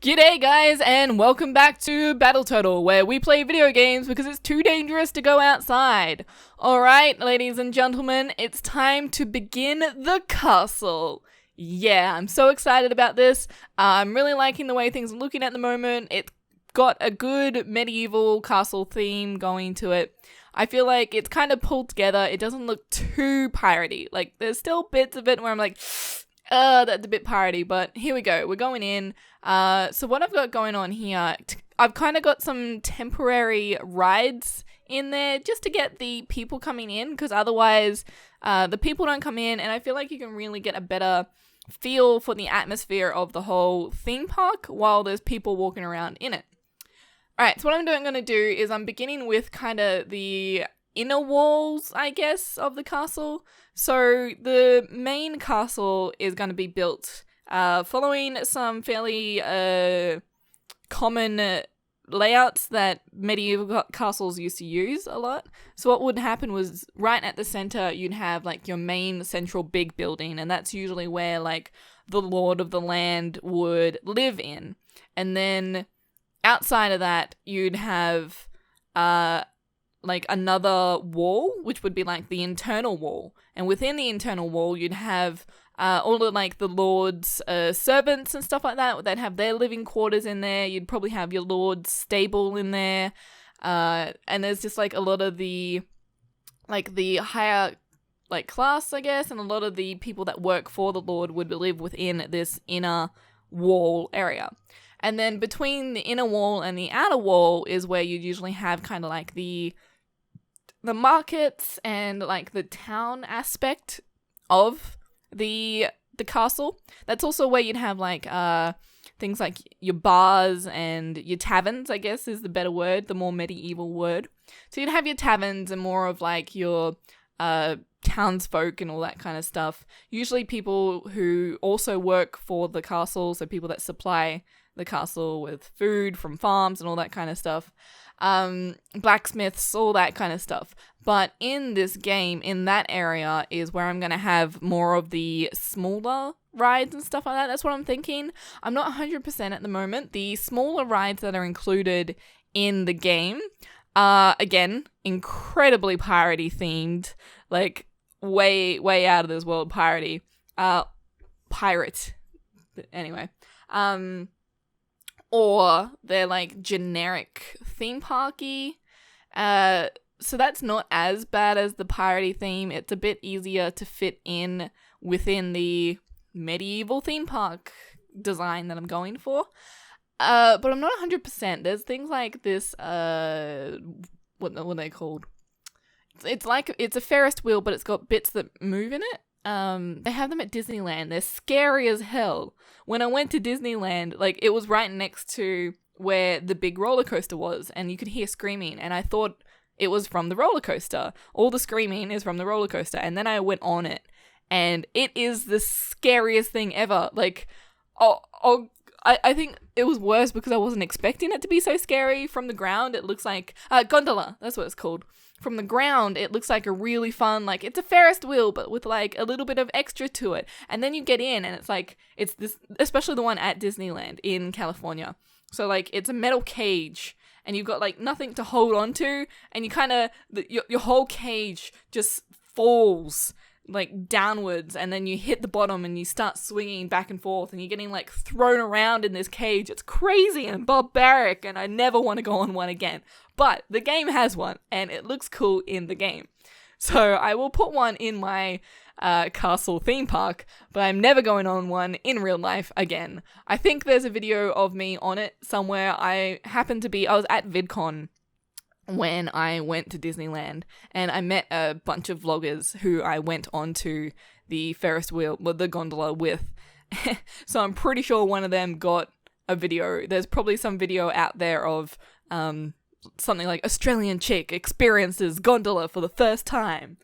G'day guys, and welcome back to Battle Turtle, where we play video games because it's too dangerous to go outside. Alright, ladies and gentlemen, it's time to begin the castle. Yeah, I'm so excited about this. I'm really liking the way things are looking at the moment. It's got a good medieval castle theme going to it. I feel like it's kind of pulled together. It doesn't look too piratey. Like, there's still bits of it where I'm like, that's a bit piratey, but here we go. We're going in. So what I've got going on here, I've kind of got some temporary rides in there just to get the people coming in, because otherwise the people don't come in, and I feel like you can really get a better feel for the atmosphere of the whole theme park while there's people walking around in it. Alright, so what I'm going to do is I'm beginning with kind of the inner walls, I guess, of the castle. So the main castle is going to be built following some fairly common layouts that medieval castles used to use a lot. So what would happen was right at the center you'd have like your main central big building, and that's usually where like the lord of the land would live in. And then outside of that you'd have like another wall, which would be like the internal wall. And within the internal wall, you'd have all of like the lord's servants and stuff like that. They'd have their living quarters in there. You'd probably have your lord's stable in there. And there's just like a lot of the higher like class, I guess, and a lot of the people that work for the lord would live within this inner wall area. And then between the inner wall and the outer wall is where you'd usually have kind of like the markets and like the town aspect of the castle. That's also where you'd have like things like your bars and your taverns, I guess is the better word, the more medieval word. So you'd have your taverns and more of like your townsfolk and all that kind of stuff. Usually people who also work for the castle, so people that supply the castle with food from farms and all that kind of stuff. Blacksmiths, all that kind of stuff. But in this game, in that area is where I'm going to have more of the smaller rides and stuff like that. That's what I'm thinking. I'm not 100% at the moment. The smaller rides that are included in the game are, again, incredibly piratey themed. Like, way out of this world piratey. Pirate. Anyway. Or they're like generic theme parky. So that's not as bad as the piratey theme. It's a bit easier to fit in within the medieval theme park design that I'm going for. But I'm not 100%. There's things like this, what are they called? It's a Ferris wheel, but it's got bits that move in it. They have them at Disneyland. They're scary as hell. When I went to Disneyland, like, it was right next to where the big roller coaster was, and you could hear screaming, and I thought it was from the roller coaster. All the screaming is from the roller coaster, and then I went on it, and it is the scariest thing ever. Like, I think it was worse because I wasn't expecting it to be so scary. From the ground, it looks like gondola. That's what it's called. From the ground, it looks like a really fun, like, it's a Ferris wheel, but with like a little bit of extra to it. And then you get in, and it's like, it's this, especially the one at Disneyland in California. So like, it's a metal cage, and you've got like nothing to hold on to, and you kind of, your whole cage just falls like downwards, and then you hit the bottom and you start swinging back and forth, and you're getting like thrown around in this cage. It's crazy and barbaric, and I never want to go on one again. But the game has one, and it looks cool in the game. So I will put one in my castle theme park, but I'm never going on one in real life again. I think there's a video of me on it somewhere. I was at VidCon when I went to Disneyland, and I met a bunch of vloggers who I went onto the Ferris wheel, the gondola with. So I'm pretty sure one of them got a video. There's probably some video out there of something like Australian chick experiences gondola for the first time.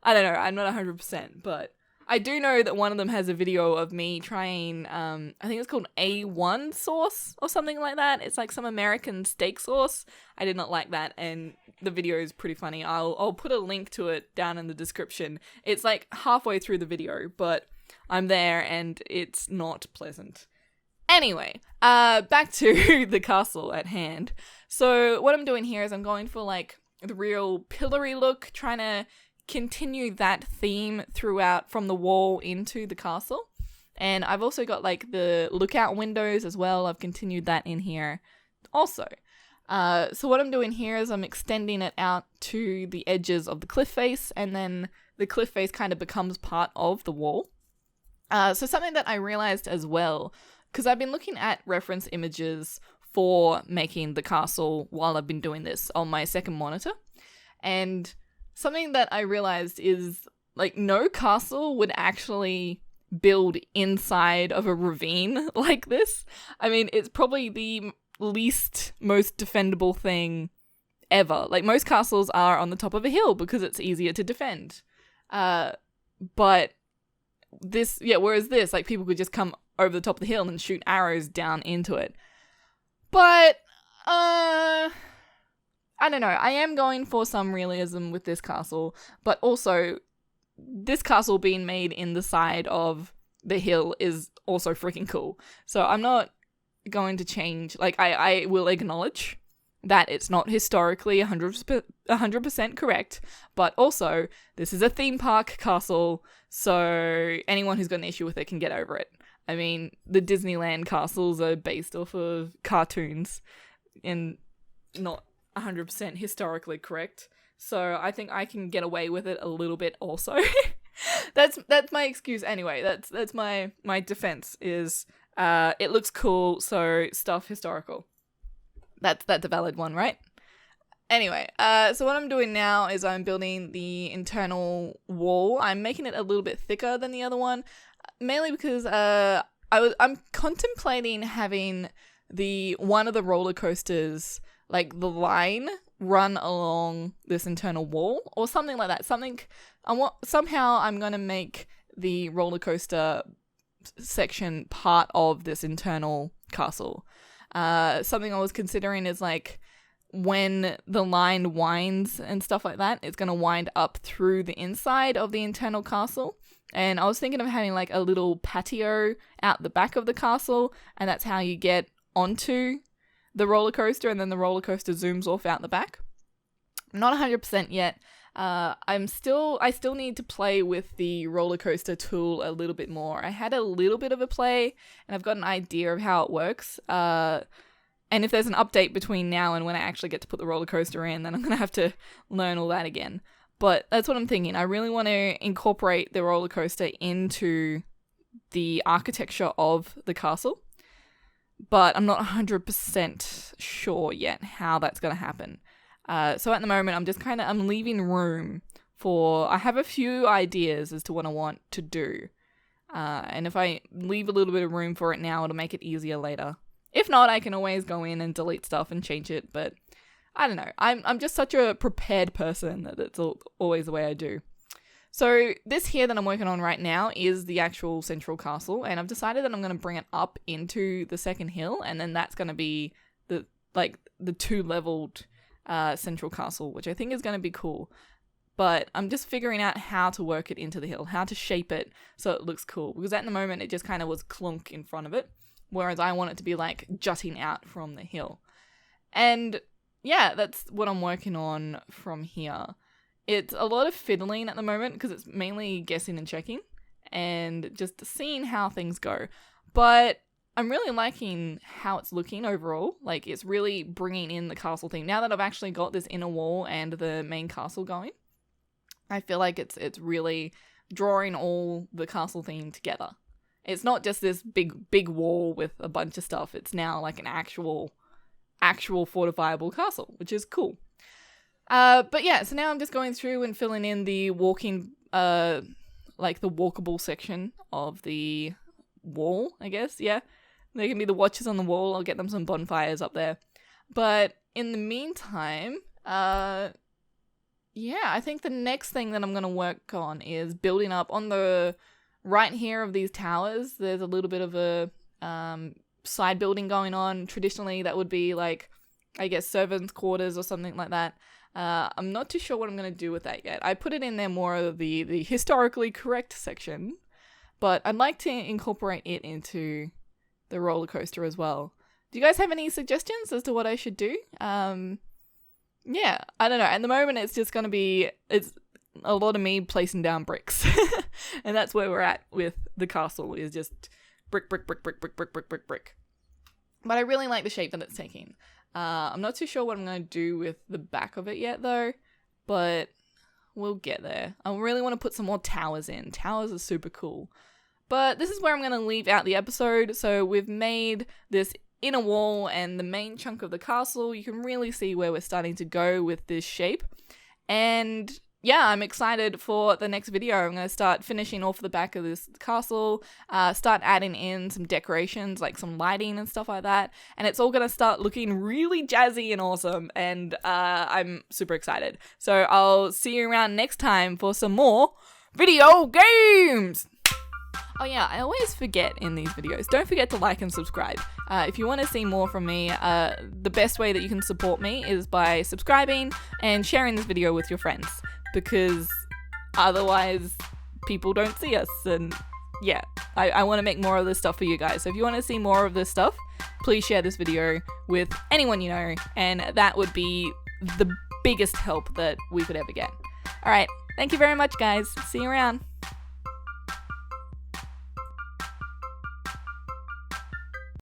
I don't know, I'm not 100%, but I do know that one of them has a video of me trying, I think it's called A1 sauce or something like that. It's like some American steak sauce. I did not like that, and the video is pretty funny. I'll put a link to it down in the description. It's like halfway through the video, but I'm there and it's not pleasant. Anyway, back to the castle at hand. So what I'm doing here is I'm going for like the real pillory look, trying to continue that theme throughout from the wall into the castle. And I've also got like the lookout windows as well. I've continued that in here also. So what I'm doing here is I'm extending it out to the edges of the cliff face, and then the cliff face kind of becomes part of the wall. So something that I realized as well, because I've been looking at reference images for making the castle while I've been doing this on my second monitor, and something that I realized is like no castle would actually build inside of a ravine like this. I mean, it's probably the least most defendable thing ever. Like most castles are on the top of a hill because it's easier to defend. But this, whereas this, like people could just come over the top of the hill and shoot arrows down into it. But, I don't know. I am going for some realism with this castle, but also this castle being made in the side of the hill is also freaking cool. So I'm not going to change. Like, I will acknowledge that it's not historically 100% correct, but also this is a theme park castle, so anyone who's got an issue with it can get over it. I mean, the Disneyland castles are based off of cartoons and not 100% historically correct. So I think I can get away with it a little bit also. That's my excuse anyway. That's my defense is it looks cool, so stuff historical. That's a valid one, right? Anyway, so what I'm doing now is I'm building the internal wall. I'm making it a little bit thicker than the other one, mainly because I'm contemplating having one of the roller coasters, like the line, run along this internal wall or something like that. Somehow I'm going to make the roller coaster section part of this internal castle. Something I was considering is like when the line winds and stuff like that, it's going to wind up through the inside of the internal castle. And I was thinking of having like a little patio out the back of the castle, and that's how you get onto the roller coaster, and then the roller coaster zooms off out the back. Not 100% yet. I still need to play with the roller coaster tool a little bit more. I had a little bit of a play, and I've got an idea of how it works. And if there's an update between now and when I actually get to put the roller coaster in, then I'm going to have to learn all that again. But that's what I'm thinking. I really want to incorporate the roller coaster into the architecture of the castle. But I'm not 100% sure yet how that's going to happen. So at the moment, I'm leaving room for, I have a few ideas as to what I want to do. And if I leave a little bit of room for it now, it'll make it easier later. If not, I can always go in and delete stuff and change it, but I don't know. I'm just such a prepared person that it's always the way I do. So this here that I'm working on right now is the actual central castle, and I've decided that I'm going to bring it up into the second hill, and then that's going to be the two-leveled central castle, which I think is going to be cool. But I'm just figuring out how to work it into the hill, how to shape it so it looks cool, because at the moment it just kind of was clunk in front of it, whereas I want it to be like jutting out from the hill. And yeah, that's what I'm working on from here. It's a lot of fiddling at the moment because it's mainly guessing and checking and just seeing how things go. But I'm really liking how it's looking overall. Like, it's really bringing in the castle theme. Now that I've actually got this inner wall and the main castle going, I feel like it's really drawing all the castle theme together. It's not just this big wall with a bunch of stuff. It's now like an actual fortifiable castle, which is cool. But yeah, so now I'm just going through and filling in the walking, like the walkable section of the wall, I guess. Yeah, there can be the watches on the wall. I'll get them some bonfires up there. But in the meantime, yeah, I think the next thing that I'm going to work on is building up on the right here of these towers. There's a little bit of a side building going on. Traditionally, that would be like, I guess, servants' quarters or something like that. I'm not too sure what I'm going to do with that yet. I put it in there more of the historically correct section, but I'd like to incorporate it into the roller coaster as well. Do you guys have any suggestions as to what I should do? Yeah, I don't know. At the moment, it's just going to be, it's a lot of me placing down bricks. And that's where we're at with the castle, is just brick, brick, brick, brick, brick, brick, brick, brick, brick. But I really like the shape that it's taking. I'm not too sure what I'm going to do with the back of it yet, though. But we'll get there. I really want to put some more towers in. Towers are super cool. But this is where I'm going to leave out the episode. So we've made this inner wall and the main chunk of the castle. You can really see where we're starting to go with this shape. And yeah, I'm excited for the next video. I'm going to start finishing off the back of this castle, start adding in some decorations, like some lighting and stuff like that. And it's all going to start looking really jazzy and awesome. And I'm super excited. So I'll see you around next time for some more video games. Oh yeah, I always forget in these videos. Don't forget to like and subscribe. If you want to see more from me, the best way that you can support me is by subscribing and sharing this video with your friends. Because otherwise people don't see us, and yeah, I want to make more of this stuff for you guys. So if you want to see more of this stuff, please share this video with anyone you know, and that would be the biggest help that we could ever get. Alright, thank you very much guys. See you around.